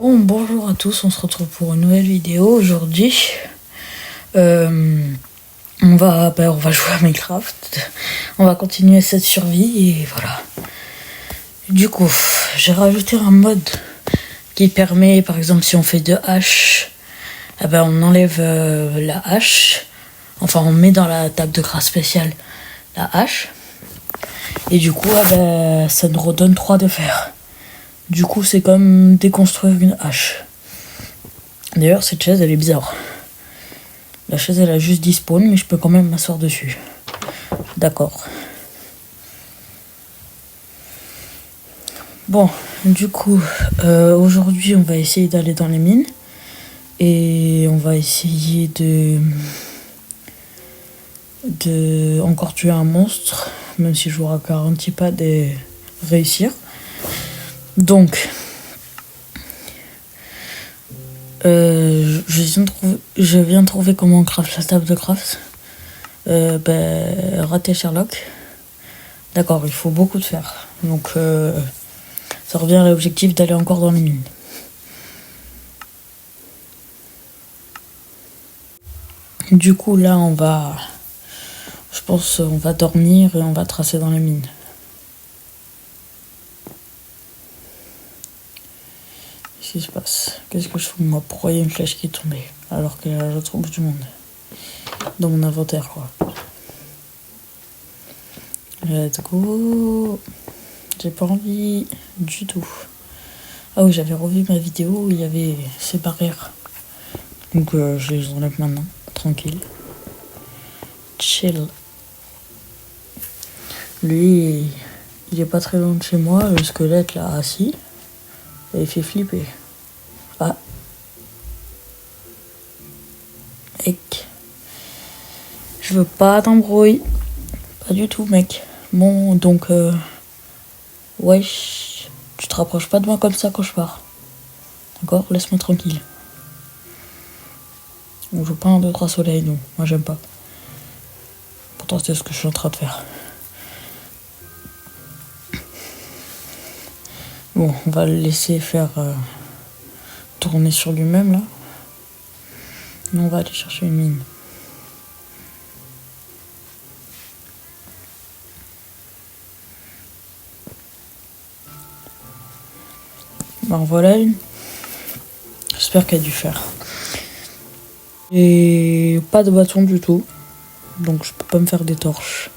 Bonjour à tous, on se retrouve pour une nouvelle vidéo aujourd'hui. On va jouer à Minecraft. On va continuer cette survie et voilà. Du coup, j'ai rajouté un mode qui permet, par exemple, si on fait 2 haches, on enlève la hache. Enfin, on met dans la table de grâce spéciale la hache. Et du coup, ça nous redonne 3 de fer. Du coup, c'est comme déconstruire une hache. D'ailleurs, cette chaise, elle est bizarre. La chaise, elle a juste 10 spawns, mais je peux quand même m'asseoir dessus. D'accord. Bon, du coup, aujourd'hui, on va essayer d'aller dans les mines. Et on va essayer de encore tuer un monstre, même si je vous garantis pas de réussir. Donc, je viens de trouver comment on craft la table de craft. Raté Sherlock. D'accord, il faut beaucoup de fer. Donc, ça revient à l'objectif d'aller encore dans les mines. Du coup, là, je pense, on va dormir et on va tracer dans les mines. Qu'est-ce qui se passe? Qu'est-ce que je fais moi? Pourquoi il y a une flèche qui est tombée alors qu'elle est à l'autre bout du monde? Dans mon inventaire, quoi. Let's go. J'ai pas envie du tout. Ah oui, j'avais revu ma vidéo où il y avait ces barrières. Donc je les enlève maintenant. Tranquille. Chill. Lui, il est pas très loin de chez moi. Le squelette là, assis. Et il fait flipper. Ah. Mec. Je veux pas d'embrouille. Pas du tout, mec. Bon, donc... wesh. Tu te rapproches pas de moi comme ça quand je pars. D'accord? Laisse-moi tranquille. On joue pas un 2-3 soleil, nous. Moi, j'aime pas. Pourtant, c'est ce que je suis en train de faire. Bon, on va le laisser faire tourner sur lui-même, là. Et on va aller chercher une mine. Ben voilà une. J'espère qu'elle a dû faire. Et pas de bâton du tout. Donc je peux pas me faire des torches.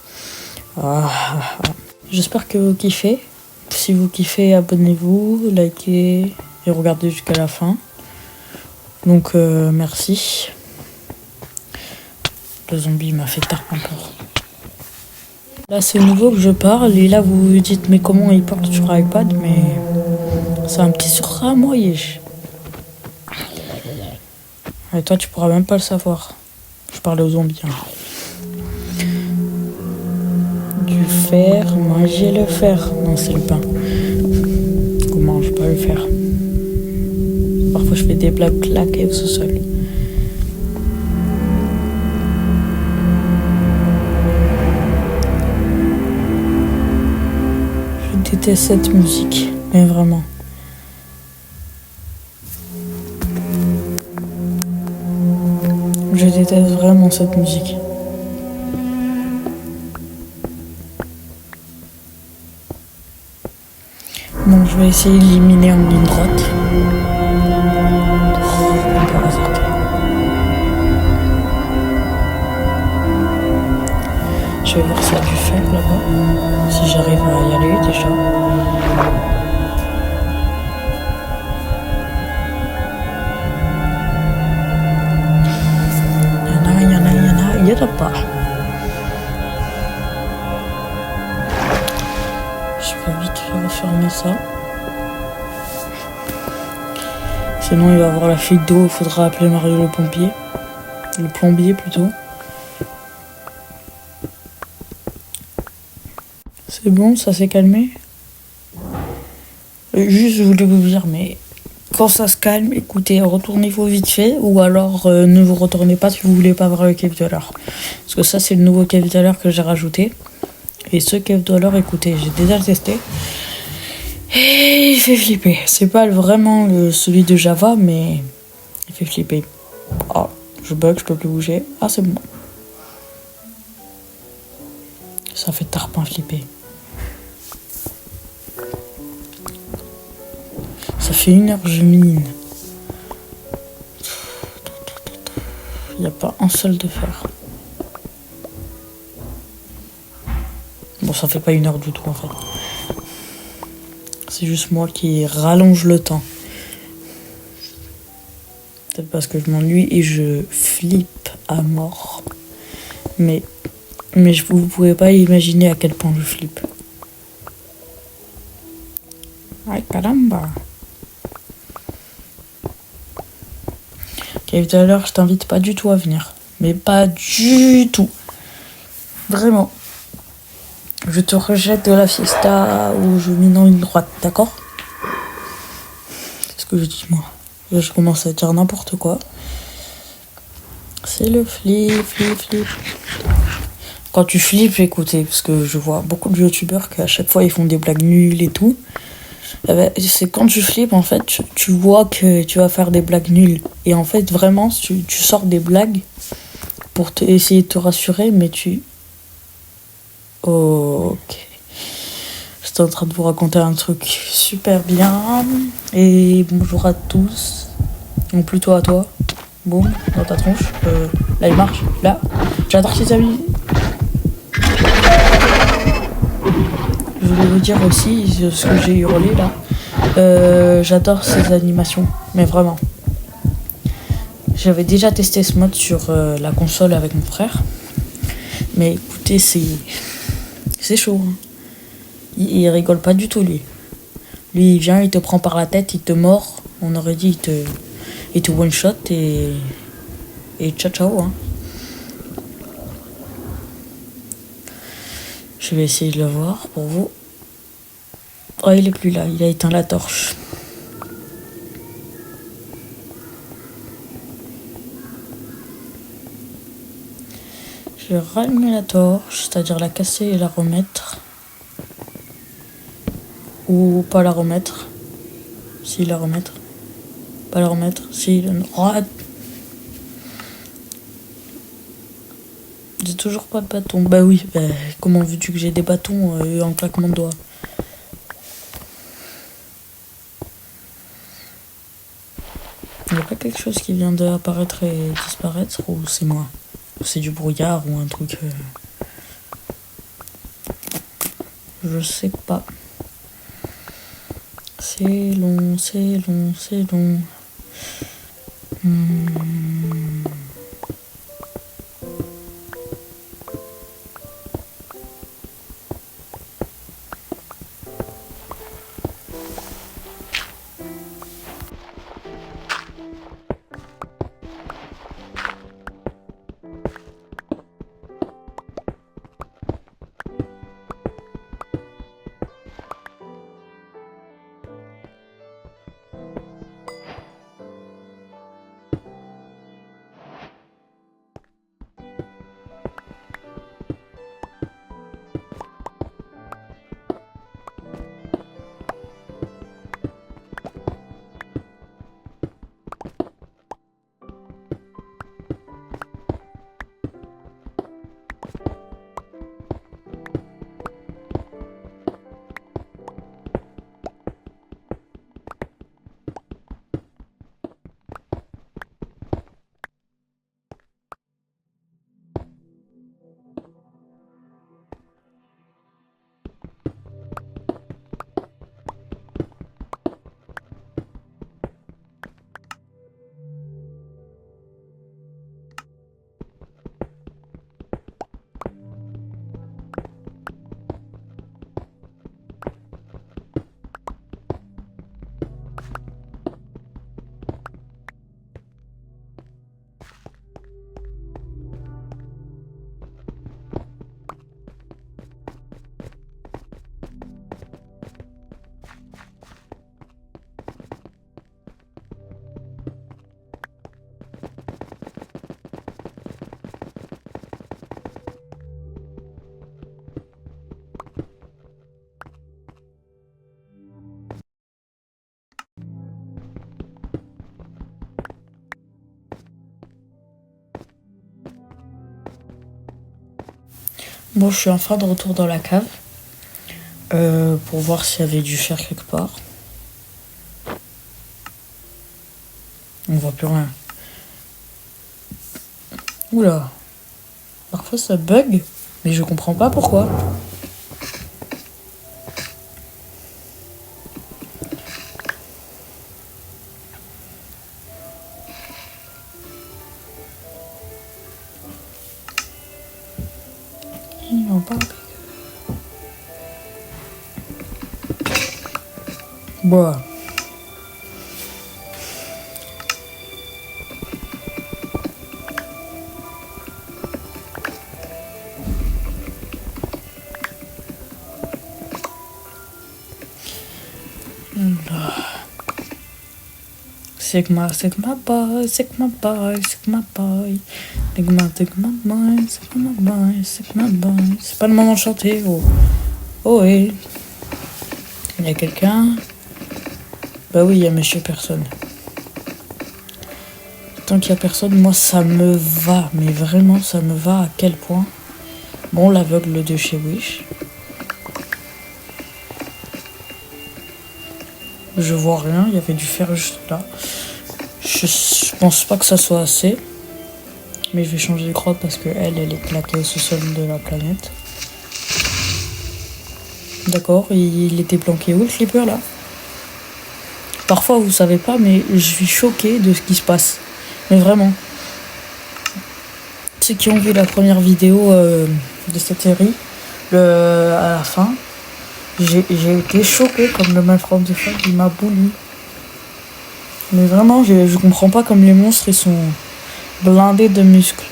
J'espère que vous kiffez. Si vous kiffez, abonnez-vous, likez et regardez jusqu'à la fin. Donc merci. Le zombie m'a fait tard encore. Là c'est nouveau que je parle et là vous vous dites mais comment il parle sur iPad, mais c'est un petit surramoyage. Et toi tu pourras même pas le savoir. Je parlais aux zombies. Du fer, manger le fer. Non, c'est le pain. Comment je peux le faire? Parfois je fais des blagues claquées au sol. Je déteste cette musique, mais vraiment. Je déteste vraiment cette musique. Bon, je vais essayer d'éliminer en ligne droite. Je vais voir s'il y a du fer là-bas. Si j'arrive à y aller déjà. Il y en a pas. Je peux vite refermer ça. Sinon il va y avoir la fuite d'eau, il faudra appeler Mario le pompier. Le plombier plutôt. C'est bon, ça s'est calmé. Juste je voulais vous dire, mais quand ça se calme, écoutez, retournez-vous vite fait, ou alors ne vous retournez pas si vous voulez pas voir le cave dweller. Parce que ça c'est le nouveau cave dweller que j'ai rajouté. Et ce cave dweller, écoutez, j'ai déjà testé. Et il fait flipper. C'est pas vraiment celui de Java, mais il fait flipper. Oh, je bug, je peux plus bouger. Ah, c'est bon. Ça fait tarpin flipper. Ça fait 1 heure que je mine. Il n'y a pas un seul de fer. Bon, ça fait pas 1 heure du tout en fait. C'est juste moi qui rallonge le temps. Peut-être parce que je m'ennuie et je flippe à mort. Mais vous pouvez pas imaginer à quel point je flippe. Ay caramba. Ok, tout à l'heure, je t'invite pas du tout à venir. Mais pas du tout. Vraiment. Je te rejette de la fiesta ou je mine en ligne droite, d'accord? Qu'est-ce que je dis moi? Je commence à dire n'importe quoi. C'est le flip. Quand tu flippes, écoutez, parce que je vois beaucoup de youtubeurs qu'à chaque fois ils font des blagues nulles et tout. Eh ben, c'est quand tu flippes, en fait, tu vois que tu vas faire des blagues nulles. Et en fait, vraiment, tu sors des blagues pour essayer de te rassurer, mais tu... Oh, ok. J'étais en train de vous raconter un truc super bien. Et bonjour à tous. Ou plutôt à toi. Boum, dans ta tronche. Là, il marche. Là. J'adore ces amis. Je voulais vous dire aussi ce que j'ai hurlé là. J'adore ces animations. Mais vraiment. J'avais déjà testé ce mode sur la console avec mon frère. Mais écoutez, c'est chaud. Hein. Il rigole pas du tout, lui. Lui, il vient, il te prend par la tête, il te mord. On aurait dit, il te one-shot et ciao ciao. Hein. Je vais essayer de le voir pour vous. Oh, il est plus là, il a éteint la torche. Je vais rallumer la torche, c'est-à-dire la casser et la remettre. Ou pas la remettre. Si, la remettre. Pas la remettre. Si, oh, j'ai toujours pas de bâton. Bah oui, comment veux-tu que j'ai des bâtons en claquement de doigts? Il n'y a pas quelque chose qui vient d'apparaître et disparaître, ou c'est moi? Ou c'est du brouillard ou un truc... Je sais pas. C'est long. Bon, je suis enfin de retour dans la cave pour voir s'il y avait du fer quelque part. On voit plus rien. Oula. Parfois ça bug, mais je comprends pas pourquoi. Ils n'ont pas. Bon. Sigma, Sigma boy, Sigma boy, Sigma boy. Sigma, Sigma boy, Sigma boy, Sigma boy. C'est pas le moment de chanter, oh. Oh, oui. Il y a quelqu'un? Bah oui, il y a monsieur personne. Tant qu'il y a personne, moi ça me va. Mais vraiment, ça me va à quel point. Bon, l'aveugle de chez Wish. Je vois rien, il y avait du fer juste là. Je pense pas que ça soit assez. Mais je vais changer de crotte parce que elle est claquée au sous-sol de la planète. D'accord, il était planqué où le flipper là? Parfois vous savez pas, mais je suis choquée de ce qui se passe. Mais vraiment. Ceux qui ont vu la première vidéo de cette série, à la fin, j'ai été choquée comme le malfrance de femme, il m'a bouli. Mais vraiment, je comprends pas comme les monstres, ils sont blindés de muscles.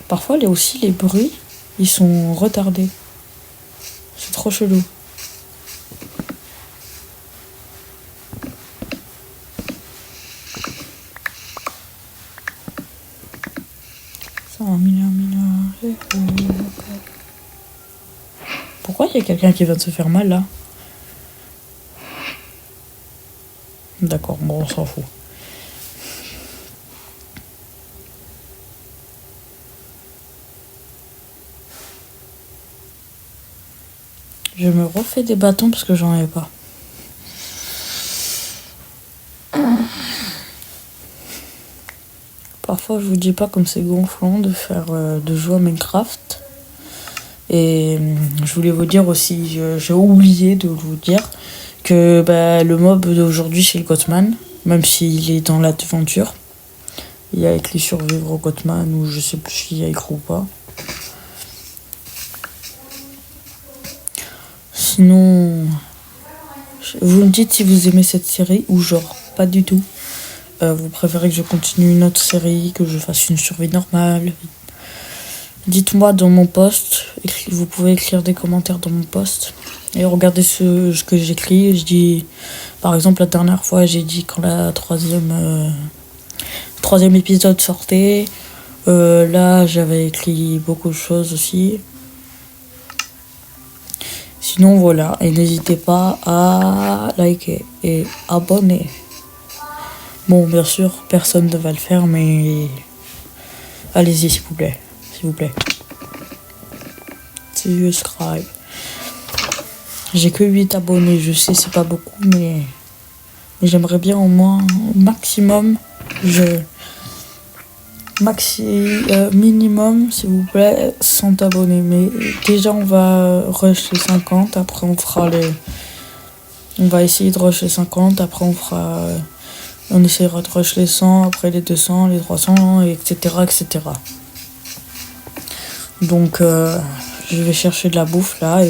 Parfois, aussi, les bruits, ils sont retardés. C'est trop chelou. Pourquoi il y a quelqu'un qui vient de se faire mal là? D'accord, bon, on s'en fout. Je me refais des bâtons parce que j'en ai pas. Parfois, je vous dis pas comme c'est gonflant de jouer à Minecraft. Et je voulais vous dire aussi, j'ai oublié de vous dire que le mob d'aujourd'hui c'est le Gothman, même s'il est dans l'aventure. Il y a écrit survivre au Gothman ou je sais plus s'il y a écrit ou pas. Sinon, vous me dites si vous aimez cette série ou genre pas du tout. Vous préférez que je continue une autre série, que je fasse une survie normale. Dites-moi dans mon post, vous pouvez écrire des commentaires dans mon post. Et regardez ce que j'écris. Je dis, par exemple, la dernière fois, j'ai dit quand la troisième épisode sortait. Là, j'avais écrit beaucoup de choses aussi. Sinon, voilà. Et n'hésitez pas à liker et abonner. Bon, bien sûr, personne ne va le faire, mais allez-y, s'il vous plaît. S'il vous plaît. Subscribe. J'ai que 8 abonnés, je sais, c'est pas beaucoup, mais j'aimerais bien au moins, au maximum, minimum, s'il vous plaît, 100 abonnés. Mais déjà, on va rush les 50, après on va essayer de rush les 50, après on essaiera de rush les 100, après les 200, les 300, etc., etc. Donc, je vais chercher de la bouffe là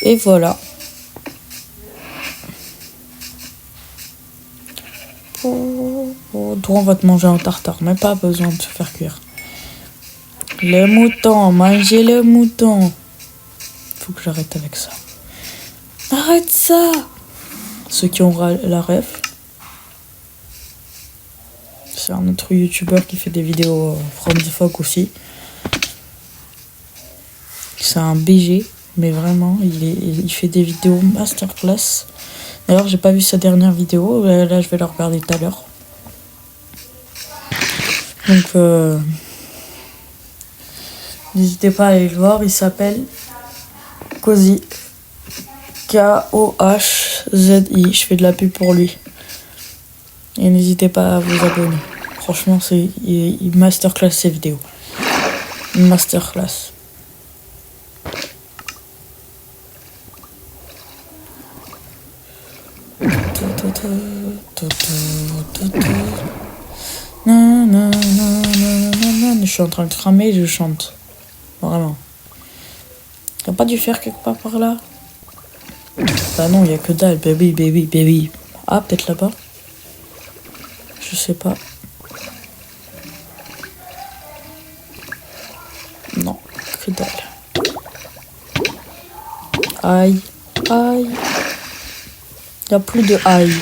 et voilà. On va te manger en tartare, mais pas besoin de se faire cuire. Les moutons, mangez les moutons. Faut que j'arrête avec ça. Arrête ça! Ceux qui ont la ref. C'est un autre youtubeur qui fait des vidéos from the fog aussi. C'est un BG, mais vraiment, il fait des vidéos masterclass. D'ailleurs, j'ai pas vu sa dernière vidéo, là je vais la regarder tout à l'heure. Donc, n'hésitez pas à aller le voir. Il s'appelle Kozi. K-O-H-Z-I. Je fais de la pub pour lui. Et n'hésitez pas à vous abonner. Franchement, il masterclass ces vidéos. Une masterclass. Je suis en train de cramer et je chante. Vraiment. T'as pas dû faire quelque part par là? Bah non, il y a que dalle. Baby, baby, baby. Ah, peut-être là-bas. Je sais pas. Non, que dalle. Aïe, aïe. Il n'y a plus de aïe.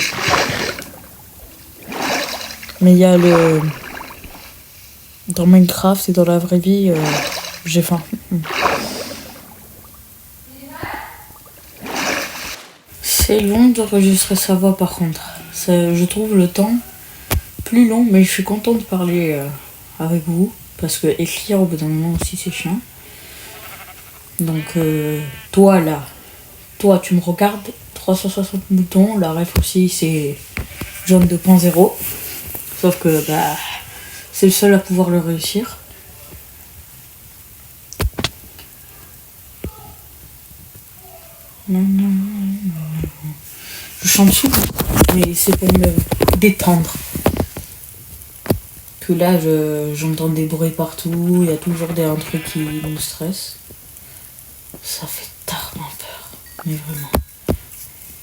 Mais il y a le... Dans Minecraft et dans la vraie vie, j'ai faim. C'est long d'enregistrer sa voix par contre. Je trouve le temps plus long, mais je suis contente de parler avec vous. Parce que écrire au bout d'un moment aussi c'est chiant. Donc toi là, toi tu me regardes, 360 boutons, la ref aussi c'est John 2.0. Sauf que bah c'est le seul à pouvoir le réussir. Non, non, non. Je chante souvent, mais c'est pour me détendre. Que là, j'entends des bruits partout, il y a toujours un truc qui me stresse. Ça fait tardement peur, mais vraiment.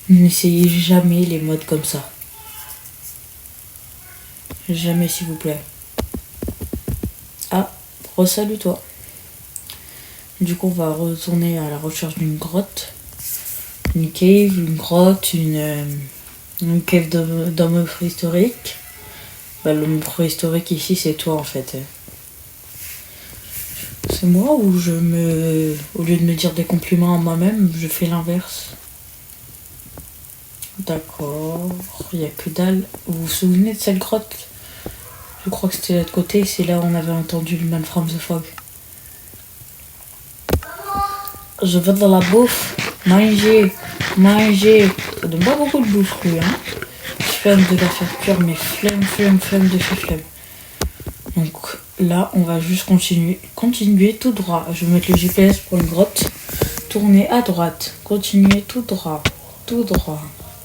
N'essayez jamais les modes comme ça. Jamais, s'il vous plaît. Ah, re-salut toi. Du coup, on va retourner à la recherche d'une grotte. Une cave, une grotte, une cave d'homme préhistorique. Bah, l'homme préhistorique ici, c'est toi en fait. C'est moi ou au lieu de me dire des compliments à moi-même, je fais l'inverse. D'accord, il n'y a que dalle. Vous vous souvenez de cette grotte? Je crois que c'était de l'autre côté, c'est là où on avait entendu le Man from the Fog. Je veux de la bouffe. Manger. Ça donne pas beaucoup de bouffe lui, hein. Flemme de la faire cuire, mais flemme de chez flemme. Donc là, on va juste continuer tout droit. Je vais mettre le GPS pour une grotte. Tournez à droite. Continuez tout droit. Tout droit.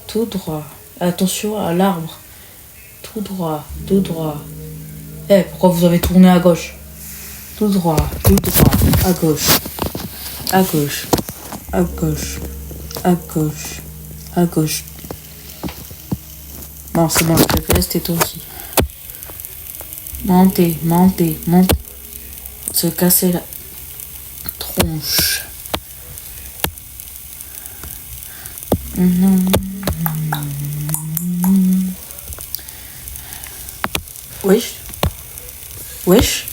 Tout droit. Attention à l'arbre. Tout droit. Tout droit. Eh, pourquoi vous avez tourné à gauche? Tout droit. Tout droit. À gauche. À gauche. À gauche. À gauche. À gauche. Bon, c'est bon, le GPS, t'es toi aussi. Montez. Se casser la tronche. Wesh. Wesh.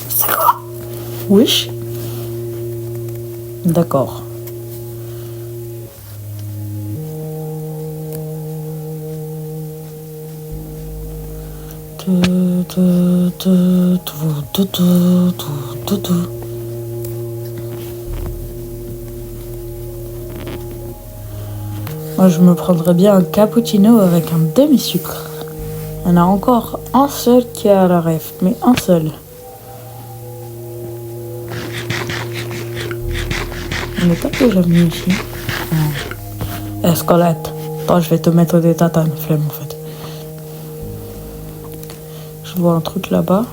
C'est quoi? Wesh. D'accord. Moi, je me prendrais bien un cappuccino avec un demi-sucre. Il y en a encore un seul qui a la ref, mais un seul. On n'est pas déjà venu ici. Escolette. Attends, je vais te mettre des tatanes, flemme en fait. Je vois un truc là-bas.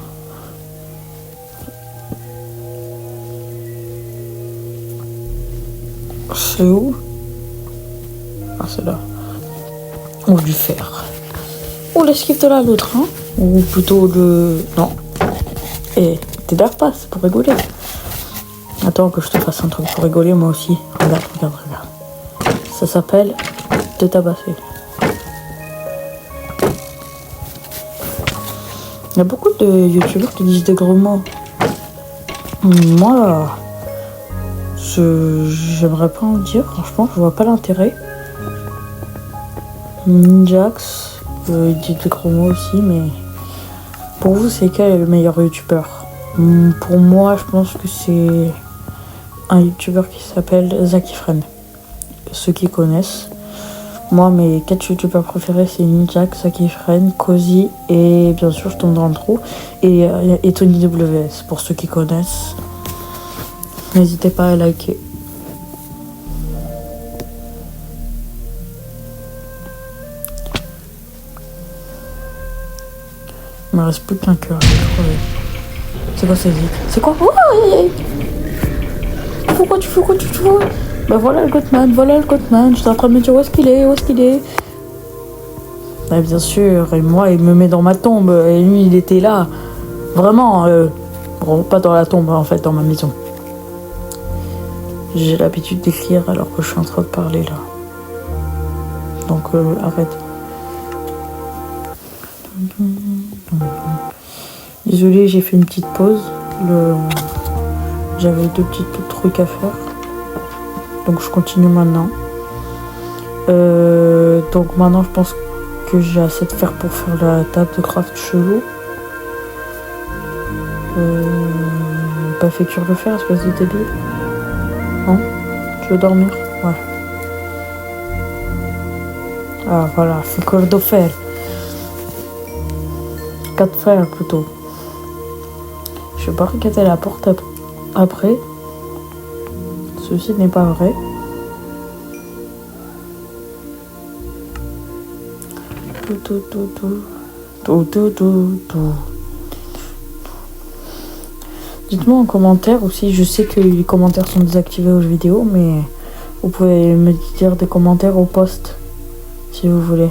C'est où? Ah, c'est là. Ou du fer. Ou l'esquive de la loutre, hein? Ou plutôt le... Non. Eh, t'énerve pas, c'est pour rigoler. Attends que je te fasse un truc pour rigoler, moi aussi. Regarde. Ça s'appelle te tabasser. Il y a beaucoup de youtubeurs qui disent des gros mots. Moi, j'aimerais pas en dire, franchement, je vois pas l'intérêt. Ninjax, il dit des gros mots aussi, mais Pour vous, c'est quel est le meilleur youtubeur? Pour moi, je pense que c'est un youtubeur qui s'appelle Zakifren. Ceux qui connaissent. Moi, mes 4 youtubeurs préférés, c'est Ninjak, Zakifren, Cozy et bien sûr, je tombe dans le trou. Et Tony WS, pour ceux qui connaissent. N'hésitez pas à liker. Il me reste plus qu'un cœur. C'est quoi ça dit? C'est quoi? Oh, pourquoi tu fais quoi tu fais? Bah voilà le Gothman, je suis en train de me dire où est-ce qu'il est. Bah bien sûr, et moi il me met dans ma tombe, et lui il était là. Vraiment, bon, pas dans la tombe en fait, dans ma maison. J'ai l'habitude d'écrire alors que je suis en train de parler là. Donc arrête. Désolée, j'ai fait une petite pause. J'avais 2 petits trucs à faire. Donc je continue maintenant. Donc maintenant je pense que j'ai assez de fer pour faire la table de craft chelou. Pas fait cuire le fer, espèce de débile. Non? Tu veux dormir? Ouais. Ah voilà, c'est cuire de fer. 4 fers plutôt. Je vais pas regarder la porte après. Ceci n'est pas vrai. Dites-moi en commentaire aussi, je sais que les commentaires sont désactivés aux vidéos, mais vous pouvez me dire des commentaires au post si vous voulez.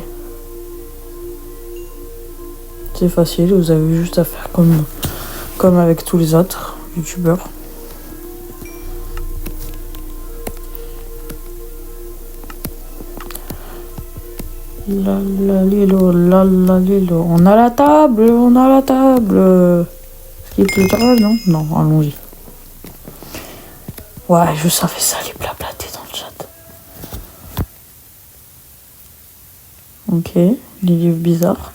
C'est facile, vous avez juste à faire comme avec tous les autres youtubeurs. La lilo. On a la table. Ce qui est plus drôle, non? Non, allons-y. Ouais, je savais ça, les blablater dans le chat. Ok, les livres bizarres.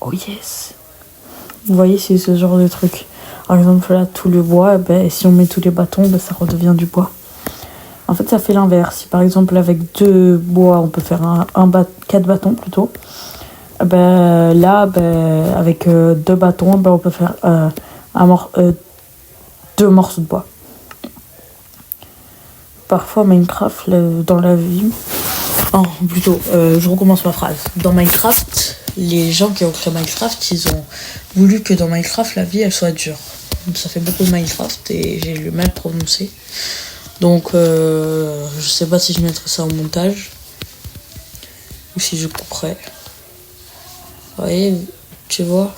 Oh yes. Vous voyez, c'est ce genre de truc. Par exemple, là, tout le bois, ben, si on met tous les bâtons, ben, ça redevient du bois. En fait, ça fait l'inverse. Si par exemple, avec 2 bois, on peut faire 4 bâtons plutôt. Ben, là, ben, avec 2 bâtons, ben, on peut faire 2 morceaux de bois. Parfois, Minecraft, dans la vie... Oh, plutôt, je recommence ma phrase. Dans Minecraft, les gens qui ont créé Minecraft, ils ont voulu que dans Minecraft, la vie, elle soit dure. Donc, ça fait beaucoup de Minecraft et j'ai le mal prononcé. Donc, je sais pas si je mettrai ça en montage ou si je couperai. Vous voyez, tu vois,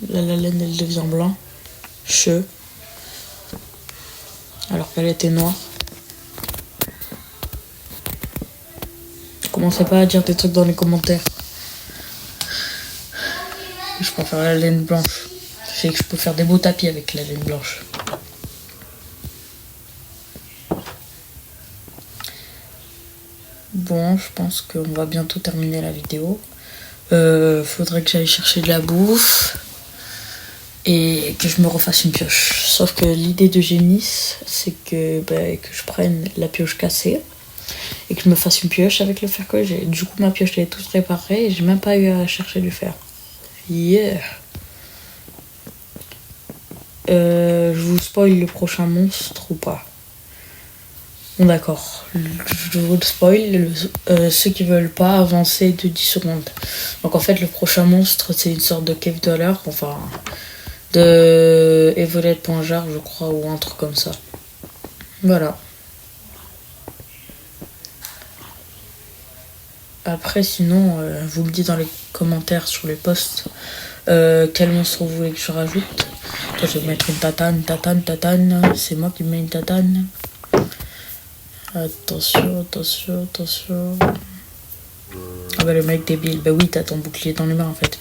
là, la laine, elle devient blanc, alors qu'elle était noire. Commencez pas à dire des trucs dans les commentaires. Je préfère la laine blanche. Je sais que je peux faire des beaux tapis avec la laine blanche. Bon, je pense qu'on va bientôt terminer la vidéo. Faudrait que j'aille chercher de la bouffe et que je me refasse une pioche. Sauf que l'idée de Génis, c'est que je prenne la pioche cassée et que je me fasse une pioche avec le fer que j'ai. Du coup, ma pioche elle est toute réparée et j'ai même pas eu à chercher du fer. Yeah. Je vous spoil le prochain monstre ou pas? Bon d'accord, je vous le spoil, ceux qui veulent pas avancer de 10 secondes. Donc en fait le prochain monstre c'est une sorte de cave dweller, enfin de Evolette Pangard je crois ou un truc comme ça. Voilà. Après sinon vous me dites dans les commentaires sur les posts quel monstre vous voulez que je rajoute. Toi, je vais mettre une tatane, c'est moi qui mets une tatane. Attention. Ah bah le mec débile, bah oui t'as ton bouclier dans les mains en fait.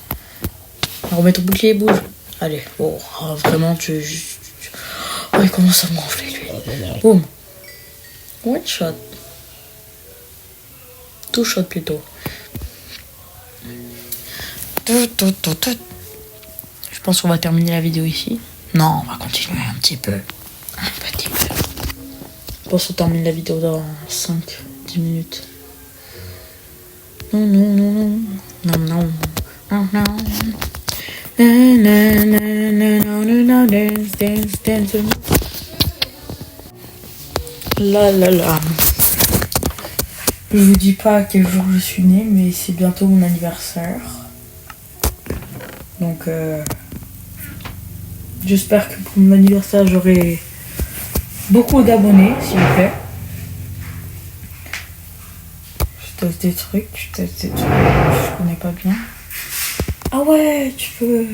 Remets ton bouclier, bouge. Allez, oh vraiment oh il commence à me gonfler lui. Boum. One shot. 2 shots plutôt. Je pense qu'on va terminer la vidéo ici. Non, on va continuer un petit peu. Un petit peu. Je pense qu'on termine la vidéo dans 5-10 minutes. Non, non, non, non. Non, non. Non, non. Là, là, là. Je vous dis pas à quel jour je suis née, mais c'est bientôt mon anniversaire. Donc, j'espère que pour mon anniversaire, j'aurai beaucoup d'abonnés, s'il vous plaît. Je teste des trucs, que je connais pas bien. Ah ouais, tu peux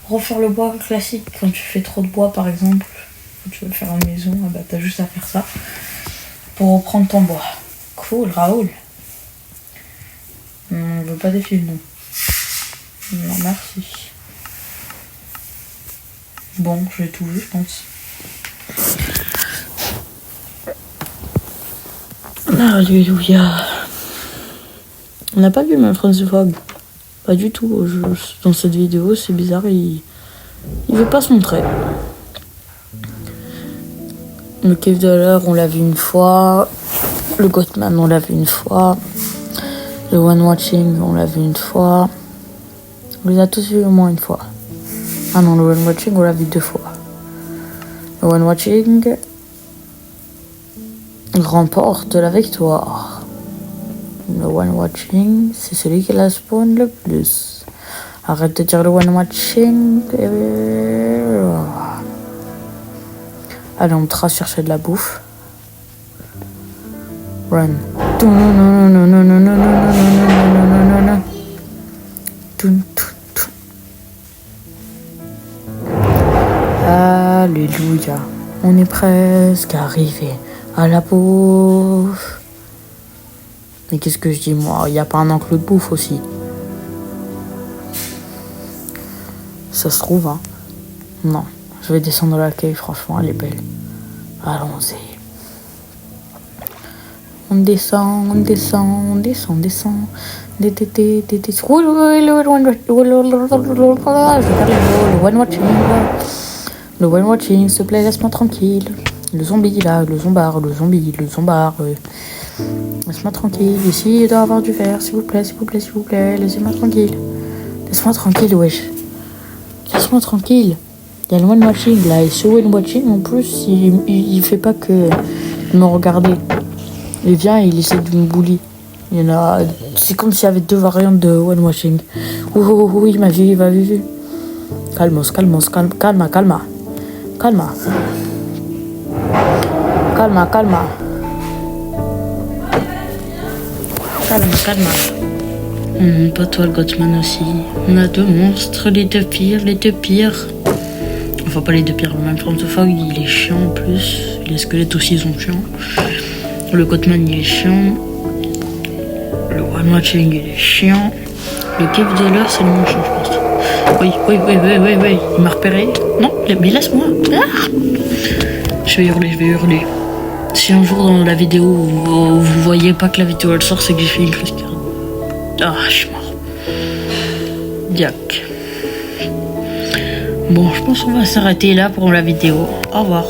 refaire le bois classique quand tu fais trop de bois, par exemple. Quand tu veux faire une maison, bah, t'as juste à faire ça pour reprendre ton bois. Cool, Raoul. On veut pas des films, non. Non, merci. Bon, j'ai tout vu, je pense. Alléluia. On n'a pas vu même Franz Fogg. Pas du tout. Dans cette vidéo, c'est bizarre, il veut pas se montrer. Le Cave Dweller, on l'a vu une fois. Le Gothman, on l'a vu une fois. Le One Watching, on l'a vu une fois. On les a tous vus au moins une fois. Ah non, le One Watching, on l'a vu 2 fois. Le One Watching remporte la victoire. Le One Watching, c'est celui qui la spawn le plus. Arrête de dire le One Watching. Allez, on te chercher de la bouffe. Run. Alléluia. On est presque arrivé à la bouffe. Mais qu'est-ce que je dis, moi? Il n'y a pas un enclos de bouffe aussi. Ça se trouve, hein. Non. Je vais descendre la cave, franchement, elle est belle. Allons-y. On descend, on descend, on descend, on descend. Le One Watching. Le One Watching, s'il te plaît, laisse-moi tranquille. Le zombie là, le zombard. Laisse-moi tranquille. Ici, il doit y avoir du verre, s'il vous plaît, s'il vous plaît, s'il vous plaît. Laissez-moi tranquille. Laisse-moi tranquille, wesh. Laisse-moi tranquille. Il y a le One Watching là, et ce One Watching en plus, il fait pas que me regarder. Il vient et il essaie de me bully. Il y en a. C'est comme s'il y avait 2 variantes de One Watching. Oh, il m'a vu, il m'a vu. Calmos, calma. Calma. Pas toi le Gothman aussi. On a 2 monstres, les 2 pires. Enfin pas les 2 pires, même Franz Fogg il est chiant en plus. Les squelettes aussi sont chiants. Le Gothman il est chiant. Le One Watching il est chiant. Le Cave Dweller c'est le moins chiant je pense. Oui. Il m'a repéré. Non, mais laisse-moi. Ah, je vais hurler. Si un jour dans la vidéo vous voyez pas que la vidéo elle sort, c'est que j'ai fait une crise cardiaque. Ah, je suis mort. Diac. Bon, je pense qu'on va s'arrêter là pour la vidéo. Au revoir.